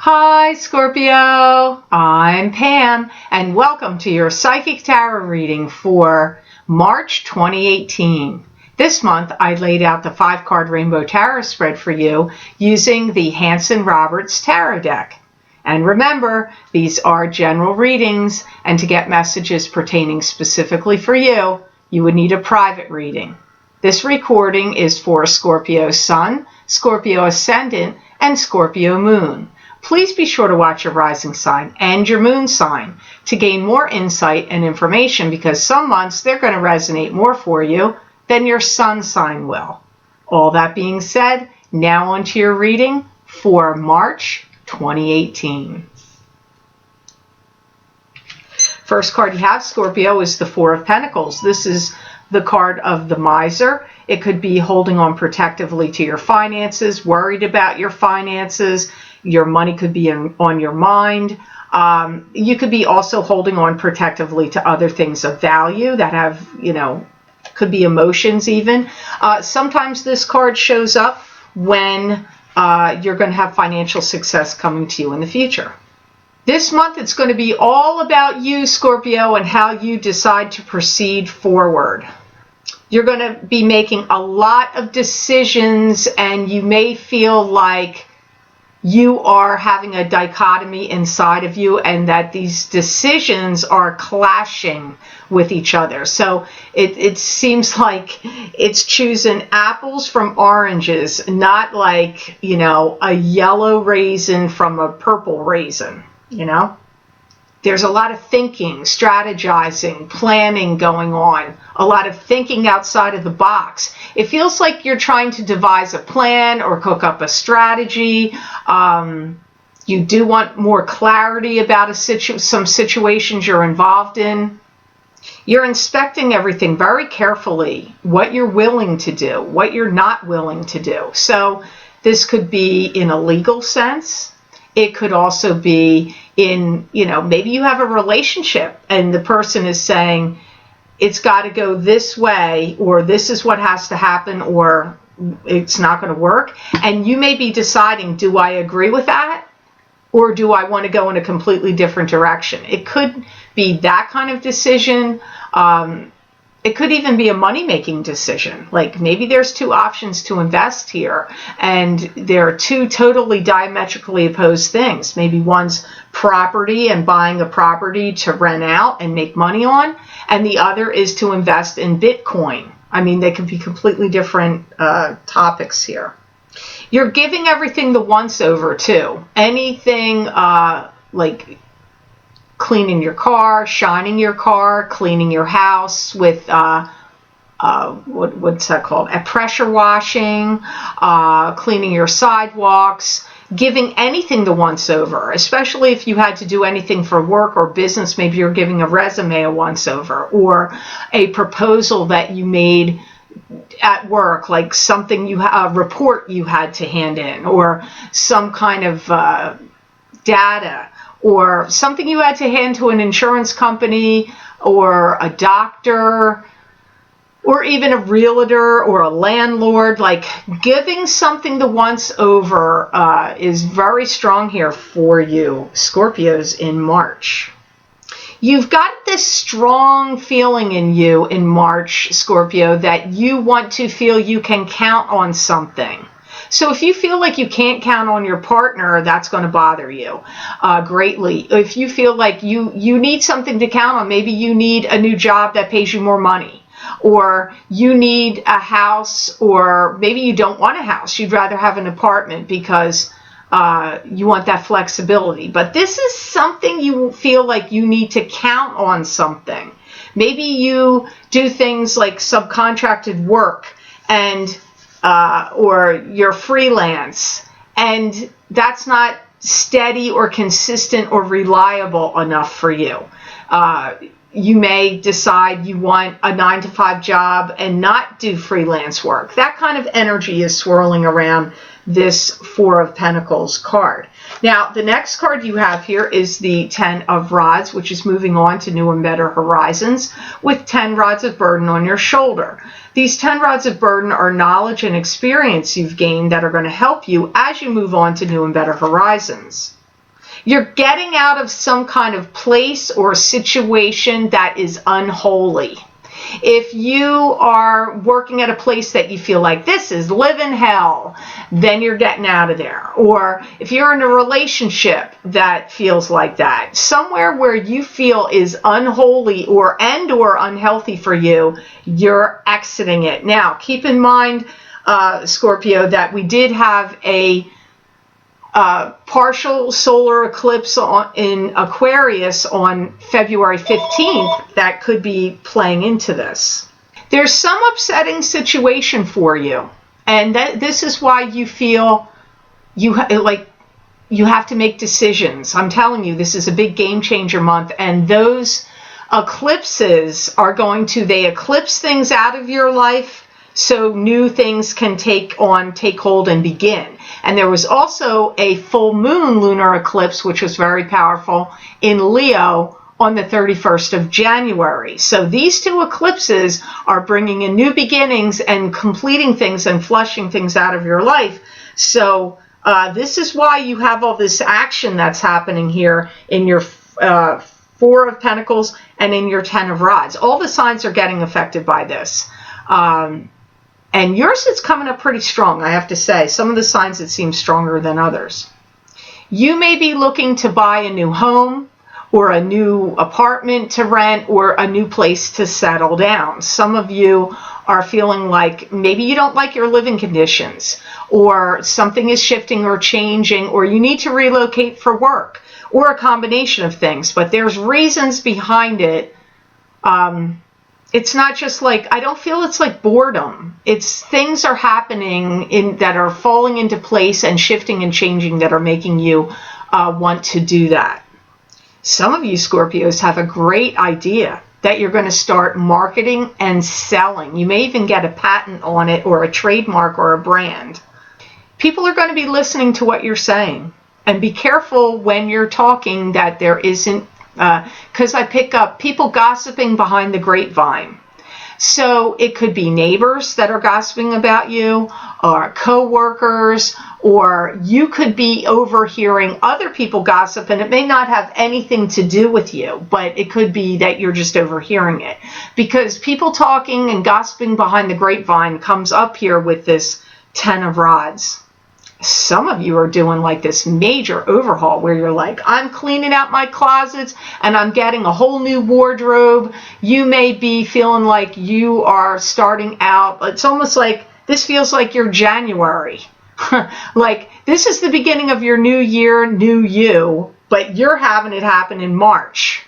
Hi Scorpio, I'm Pam and welcome to your Psychic Tarot reading for March 2018. This month I laid out the 5-card Rainbow Tarot spread for you using the Hanson-Roberts Tarot deck. And remember, these are general readings, and to get messages pertaining specifically for you, you would need a private reading. This recording is for Scorpio Sun, Scorpio Ascendant, and Scorpio Moon. Please be sure to watch your rising sign and your moon sign to gain more insight and information, because some months they're going to resonate more for you than your sun sign will. All that being said, now on to your reading for March 2018. First card you have, Scorpio, is the Four of Pentacles. This is the card of the miser. It could be holding on protectively to your finances, worried about your finances. Your money could be on your mind. You could be also holding on protectively to other things of value that have, could be emotions even. Sometimes this card shows up when you're going to have financial success coming to you in the future. This month it's going to be all about you, Scorpio, and how you decide to proceed forward. You're going to be making a lot of decisions, and you may feel like you are having a dichotomy inside of you and that these decisions are clashing with each other. So it seems like it's choosing apples from oranges, not like, a yellow raisin from a purple raisin, There's a lot of thinking, strategizing, planning going on, a lot of thinking outside of the box. It feels like you're trying to devise a plan or cook up a strategy. You do want more clarity about some situations you're involved in. You're inspecting everything very carefully, what you're willing to do, what you're not willing to do. So this could be in a legal sense. It could also be in, maybe you have a relationship and the person is saying it's got to go this way, or this is what has to happen, or it's not going to work. And you may be deciding, do I agree with that? Or do I want to go in a completely different direction? It could be that kind of decision. It could even be a money-making decision. Like maybe there's two options to invest here, and there are two totally diametrically opposed things. Maybe one's property and buying a property to rent out and make money on, and the other is to invest in Bitcoin. I mean, they could be completely different topics here. You're giving everything the once-over, too. Anything like cleaning your car, shining your car, cleaning your house with what's that called? A pressure washing, cleaning your sidewalks, giving anything the once over, especially if you had to do anything for work or business. Maybe you're giving a resume a once over, or a proposal that you made at work, like something a report you had to hand in, or some kind of data, or something you had to hand to an insurance company or a doctor or even a realtor or a landlord. Like giving something the once over is very strong here for you, Scorpios, in March. You've got this strong feeling in you in March, Scorpio, that you want to feel you can count on something. So if you feel like you can't count on your partner, that's going to bother you greatly. If you feel like you need something to count on, maybe you need a new job that pays you more money, or you need a house, or maybe you don't want a house. You'd rather have an apartment because you want that flexibility. But this is something you feel like you need to count on something. Maybe you do things like subcontracted work and or you're freelance, and that's not steady or consistent or reliable enough for you. You may decide you want a 9-to-5 job and not do freelance work. That kind of energy is swirling around this Four of Pentacles card. Now, the next card you have here is the 10 of Rods, which is moving on to new and better horizons with 10 rods of burden on your shoulder. These 10 rods of burden are knowledge and experience you've gained that are going to help you as you move on to new and better horizons. You're getting out of some kind of place or situation that is unholy. If you are working at a place that you feel like this is living hell, then you're getting out of there. Or if you're in a relationship that feels like that, somewhere where you feel is unholy or unhealthy for you, you're exiting it. Now, keep in mind, Scorpio, that we did have a partial solar eclipse in Aquarius on February 15th that could be playing into this. There's some upsetting situation for you, and this is why you feel you have to make decisions. I'm telling you, this is a big game changer month, and those eclipses are they eclipse things out of your life so new things can take hold and begin. And there was also a full moon lunar eclipse, which was very powerful, in Leo on the 31st of January. So these two eclipses are bringing in new beginnings and completing things and flushing things out of your life. So this is why you have all this action that's happening here in your Four of Pentacles and in your Ten of Rods. All the signs are getting affected by this. And yours is coming up pretty strong, I have to say. Some of the signs, it seems stronger than others. You may be looking to buy a new home or a new apartment to rent or a new place to settle down. Some of you are feeling like maybe you don't like your living conditions, or something is shifting or changing, or you need to relocate for work, or a combination of things. But there's reasons behind it. It's not just like, I don't feel it's like boredom. It's things are happening that are falling into place and shifting and changing that are making you want to do that. Some of you Scorpios have a great idea that you're going to start marketing and selling. You may even get a patent on it or a trademark or a brand. People are going to be listening to what you're saying. And be careful when you're talking that there isn't, because I pick up people gossiping behind the grapevine. So it could be neighbors that are gossiping about you, or co-workers, or you could be overhearing other people gossip, and it may not have anything to do with you, but it could be that you're just overhearing it. Because people talking and gossiping behind the grapevine comes up here with this Ten of Rods. Some of you are doing like this major overhaul where you're like, I'm cleaning out my closets and I'm getting a whole new wardrobe. You may be feeling like you are starting out. It's almost like this feels like your January. Like this is the beginning of your new year, new you, but you're having it happen in March.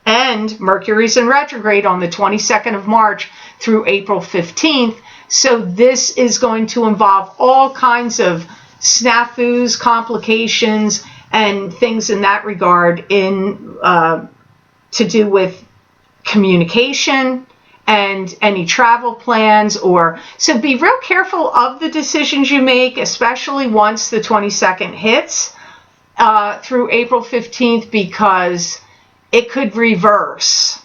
And Mercury's in retrograde on the 22nd of March through April 15th. So this is going to involve all kinds of snafus, complications, and things in that regard to do with communication and any travel plans. So be real careful of the decisions you make, especially once the 22nd hits through April 15th, because it could reverse.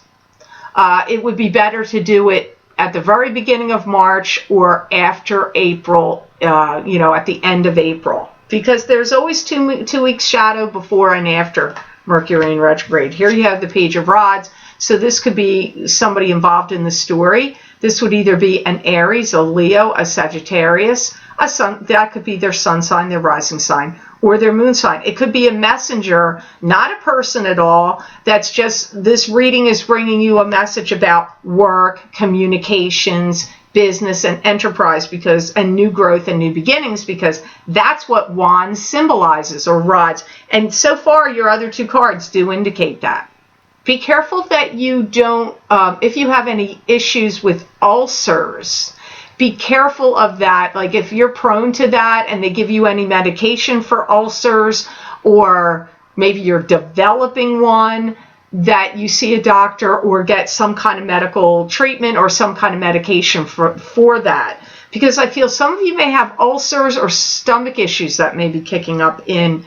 It would be better to do it at the very beginning of March or after April, at the end of April, because there's always 2 weeks shadow before and after Mercury in retrograde. Here you have the Page of Rods, so this could be somebody involved in the story. This would either be an Aries, a Leo, a Sagittarius, a sun, that could be their sun sign, their rising sign, or their moon sign. It could be a messenger, not a person at all. That's just, this reading is bringing you a message about work, communications, business, and enterprise, and new growth and new beginnings, because that's what wands symbolizes, or rods. And so far, your other 2 cards do indicate that. Be careful that you don't, if you have any issues with ulcers, be careful of that. Like if you're prone to that and they give you any medication for ulcers, or maybe you're developing one, that you see a doctor or get some kind of medical treatment or some kind of medication for that. Because I feel some of you may have ulcers or stomach issues that may be kicking up in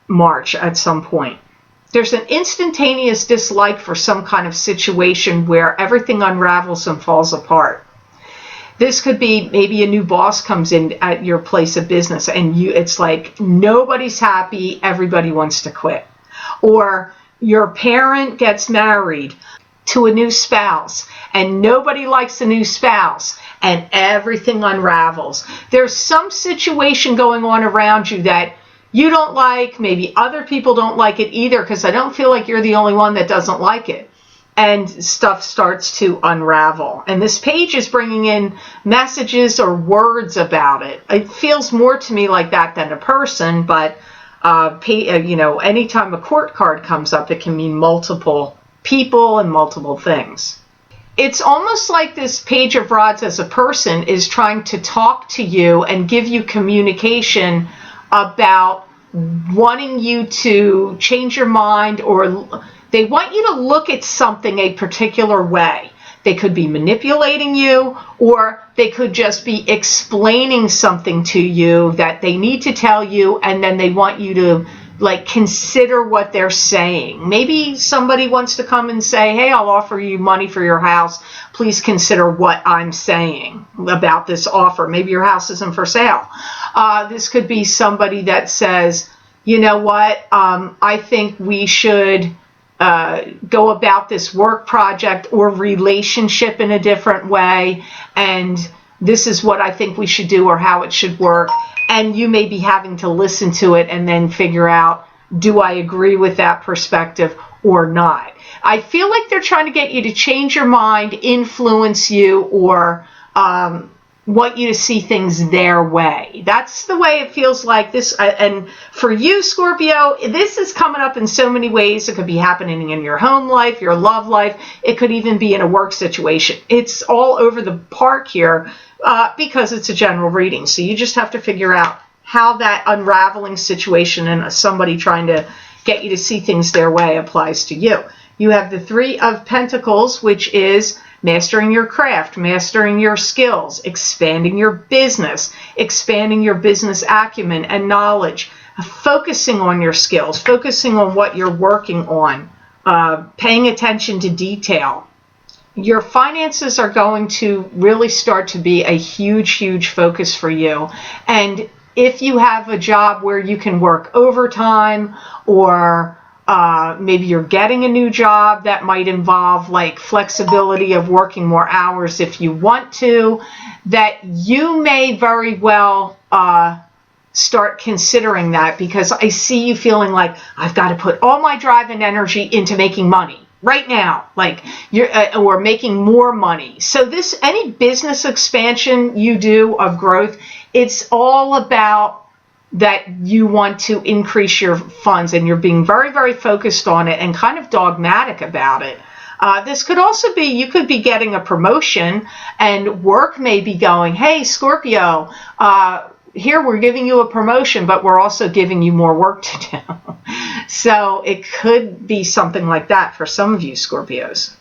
March at some point. There's an instantaneous dislike for some kind of situation where everything unravels and falls apart. This could be maybe a new boss comes in at your place of business and it's like nobody's happy, everybody wants to quit. Or your parent gets married to a new spouse and nobody likes the new spouse and everything unravels. There's some situation going on around you that you don't like, maybe other people don't like it either, because I don't feel like you're the only one that doesn't like it. And stuff starts to unravel. And this page is bringing in messages or words about it. It feels more to me like that than a person, but anytime a court card comes up, it can mean multiple people and multiple things. It's almost like this page of rods as a person is trying to talk to you and give you communication about wanting you to change your mind, or they want you to look at something a particular way. They could be manipulating you, or they could just be explaining something to you that they need to tell you, and then they want you to consider what they're saying. Maybe somebody wants to come and say, hey, I'll offer you money for your house. Please consider what I'm saying about this offer. Maybe your house isn't for sale. This could be somebody that says, you know what, I think we should go about this work project or relationship in a different way, and this is what I think we should do or how it should work. And you may be having to listen to it and then figure out, do I agree with that perspective or not? I feel like they're trying to get you to change your mind, influence you, or want you to see things their way. That's the way it feels like this. And for you, Scorpio, this is coming up in so many ways. It could be happening in your home life, your love life. It could even be in a work situation. It's all over the park here because it's a general reading. So you just have to figure out how that unraveling situation and somebody trying to get you to see things their way applies to you. You have the Three of Pentacles, which is mastering your craft, mastering your skills, expanding your business acumen and knowledge, focusing on your skills, focusing on what you're working on, paying attention to detail. Your finances are going to really start to be a huge, huge focus for you. And if you have a job where you can work overtime, or maybe you're getting a new job that might involve flexibility of working more hours if you want to, that you may very well start considering that, because I see you feeling like, I've got to put all my drive and energy into making money right now, or making more money. So any business expansion you do of growth, it's all about that you want to increase your funds, and you're being very, very focused on it and kind of dogmatic about it. This could also be, you could be getting a promotion, and work may be going, hey, Scorpio, here we're giving you a promotion, but we're also giving you more work to do. So it could be something like that for some of you Scorpios.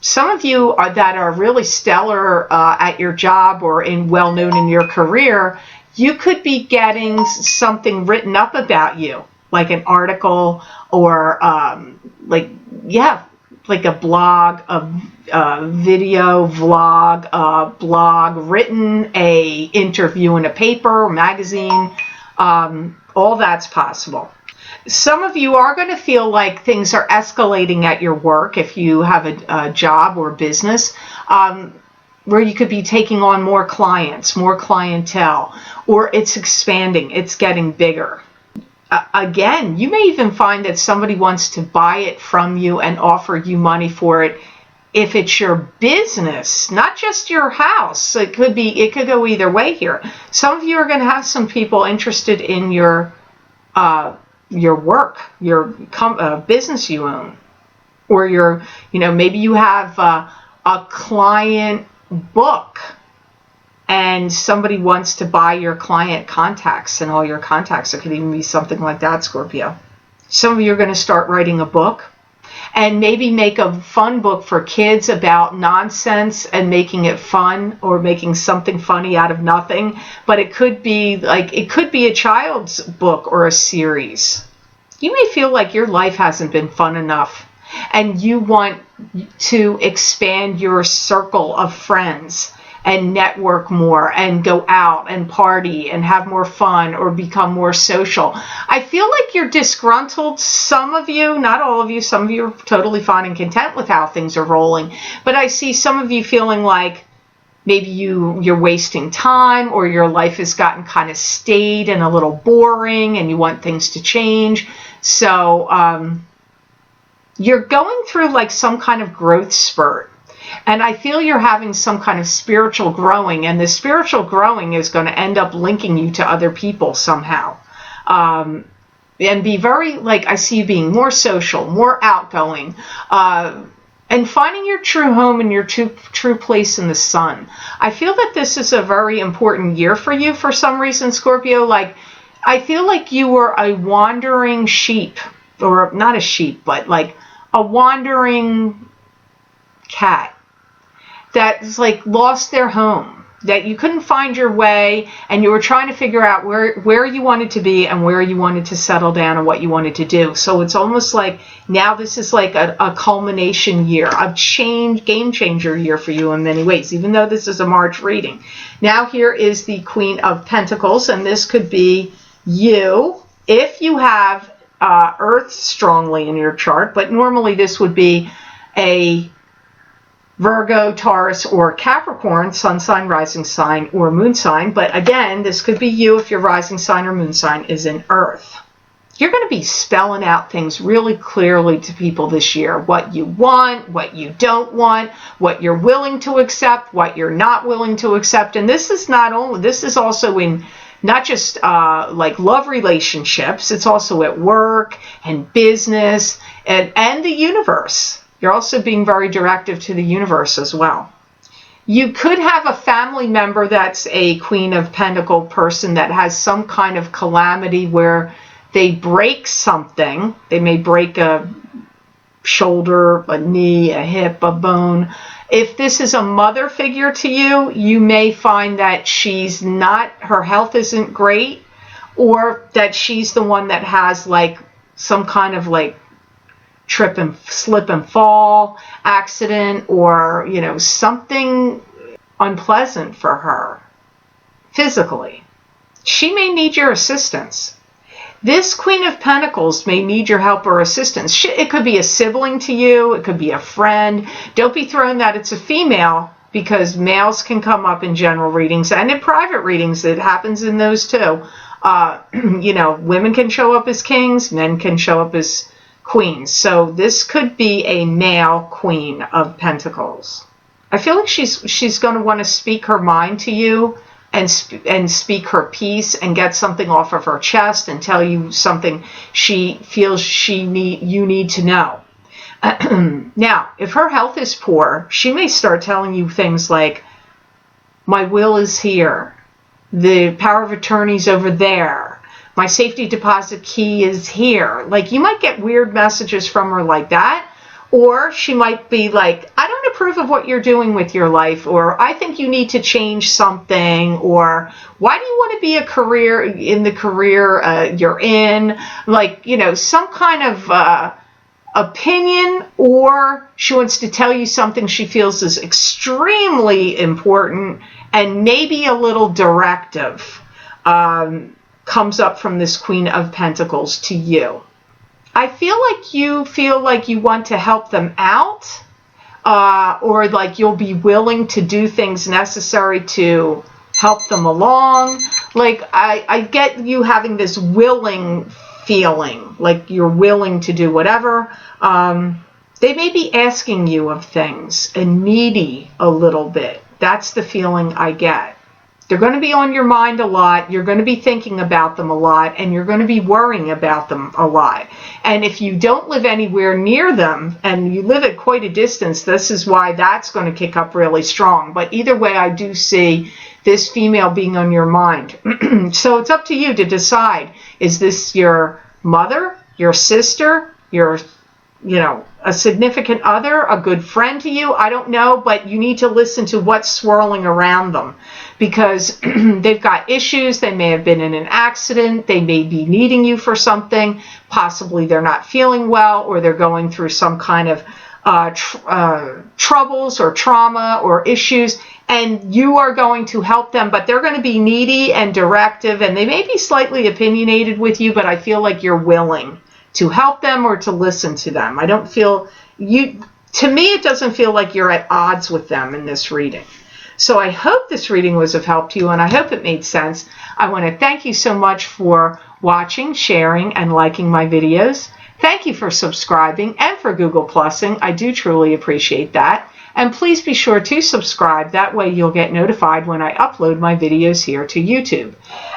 Some of you that are really stellar at your job or well known in your career, you could be getting something written up about you, like an article, or like a blog, a video vlog, a blog written, a interview in a paper, magazine. All that's possible. Some of you are going to feel like things are escalating at your work if you have a job or business, where you could be taking on more clients, more clientele, or it's expanding, it's getting bigger. Again, you may even find that somebody wants to buy it from you and offer you money for it if it's your business, not just your house. It could go either way here. Some of you are going to have some people interested in your work, your business you own, or maybe you have a client book and somebody wants to buy your client contacts and all your contacts. It could even be something like that, Scorpio. Some of you are going to start writing a book, and maybe make a fun book for kids about nonsense and making it fun, or making something funny out of nothing. But it could be a child's book or a series. You may feel like your life hasn't been fun enough, and you want to expand your circle of friends and network more and go out and party and have more fun or become more social. I feel like you're disgruntled. Some of you, not all of you, some of you are totally fine and content with how things are rolling. But I see some of you feeling like maybe you're wasting time, or your life has gotten kind of staid and a little boring and you want things to change. So you're going through like some kind of growth spurt. And I feel you're having some kind of spiritual growing, and the spiritual growing is going to end up linking you to other people somehow. And be very, like, I see you being more social, more outgoing, and finding your true home and your true place in the sun. I feel that this is a very important year for you for some reason, Scorpio. Like, I feel like you were a wandering sheep, or not a sheep, but like a wandering cat that's like lost their home, that you couldn't find your way, and you were trying to figure out where you wanted to be and where you wanted to settle down and what you wanted to do. So it's almost like now this is like a culmination year, a game changer year for you in many ways, even though this is a March reading. Now here is the Queen of Pentacles, and this could be you if you have Earth strongly in your chart, but normally this would be a Virgo, Taurus, or Capricorn, sun sign, rising sign, or moon sign. But again, this could be you if your rising sign or moon sign is in Earth. You're going to be spelling out things really clearly to people this year. What you want, what you don't want, what you're willing to accept, what you're not willing to accept. And this is also in not just like love relationships. It's also at work and business and the universe. You're also being very directive to the universe as well. You could have a family member that's a Queen of Pentacle person that has some kind of calamity where they break something. They may break a shoulder, a knee, a hip, a bone. If this is a mother figure to you, you may find that her health isn't great, or that she's the one that has like some kind of like trip and slip and fall accident, or something unpleasant for her physically. She may need your assistance. This Queen of Pentacles may need your help or assistance. It could be a sibling to you, it could be a friend. Don't be thrown that it's a female, because males can come up in general readings and in private readings. It happens in those too. Women can show up as kings, men can show up as queens. So this could be a male Queen of Pentacles. I feel like she's going to want to speak her mind to you and speak her piece and get something off of her chest and tell you something she feels you need to know. Now, if her health is poor, she may start telling you things like, my will is here, the power of attorney's over there, my safety deposit key is here. Like, you might get weird messages from her like that. Or she might be like, I don't approve of what you're doing with your life, or I think you need to change something, or why do you want to be in the career you're in? Like, some kind of opinion, or she wants to tell you something she feels is extremely important and maybe a little directive. Comes up from this Queen of Pentacles to you. I feel like you want to help them out, or like you'll be willing to do things necessary to help them along. Like, I get you having this willing feeling, like you're willing to do whatever. They may be asking you of things and needy a little bit. That's the feeling I get. They're going to be on your mind a lot. You're going to be thinking about them a lot, and you're going to be worrying about them a lot. And if you don't live anywhere near them and you live at quite a distance, this is why that's going to kick up really strong. But either way, I do see this female being on your mind. So it's up to you to decide, is this your mother, your sister, a significant other, a good friend to you? I don't know, but you need to listen to what's swirling around them, because they've got issues. They may have been in an accident. They may be needing you for something. Possibly they're not feeling well, or they're going through some kind of troubles or trauma or issues, and you are going to help them, but they're going to be needy and directive, and they may be slightly opinionated with you, but I feel like you're willing to help them or to listen to them. I don't feel you, to me, it doesn't feel like you're at odds with them in this reading. So I hope this reading was of help to you, and I hope it made sense. I want to thank you so much for watching, sharing, and liking my videos. Thank you for subscribing and for Google Plusing. I do truly appreciate that. And please be sure to subscribe. That way you'll get notified when I upload my videos here to YouTube.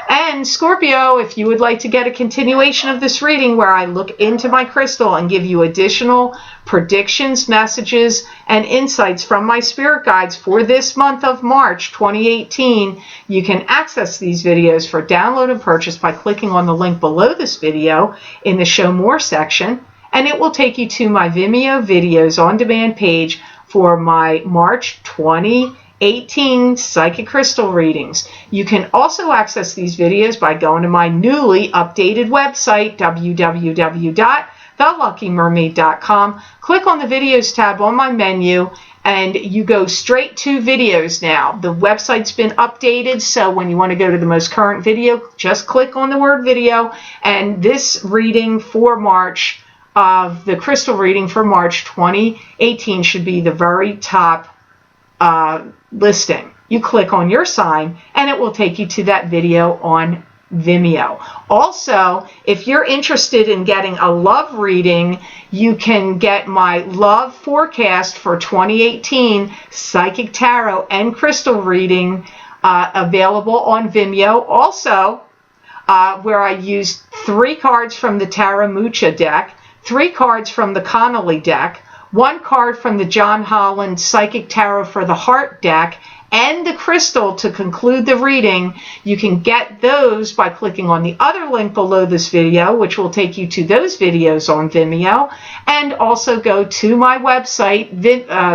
And Scorpio, if you would like to get a continuation of this reading where I look into my crystal and give you additional predictions, messages, and insights from my spirit guides for this month of March 2018, you can access these videos for download and purchase by clicking on the link below this video in the Show More section, and it will take you to my Vimeo videos on demand page for my March 2018 Psychic Crystal readings. You can also access these videos by going to my newly updated website, www.thelluckymermaid.com. Click on the Videos tab on my menu, and you go straight to videos now. The website's been updated, so when you want to go to the most current video, just click on the word video, and this reading for March of the crystal reading for March 2018 should be the very top listing. You click on your sign and it will take you to that video on Vimeo. Also, if you're interested in getting a love reading, you can get my love forecast for 2018 Psychic Tarot and Crystal reading available on Vimeo. Also, where I used 3 cards from the Taramucha deck, 3 cards from the Connolly deck, 1 card from the John Holland Psychic Tarot for the Heart deck, and the crystal to conclude the reading. You can get those by clicking on the other link below this video, which will take you to those videos on Vimeo, and also go to my website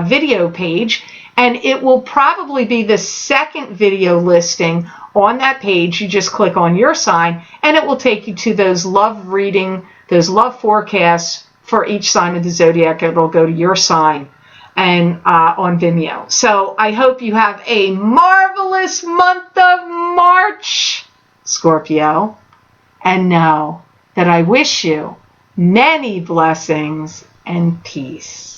video page, and it will probably be the second video listing on that page. You just click on your sign and it will take you to those love reading, those love forecasts for each sign of the zodiac. It'll go to your sign and on Vimeo. So I hope you have a marvelous month of March, Scorpio, and know that I wish you many blessings and peace.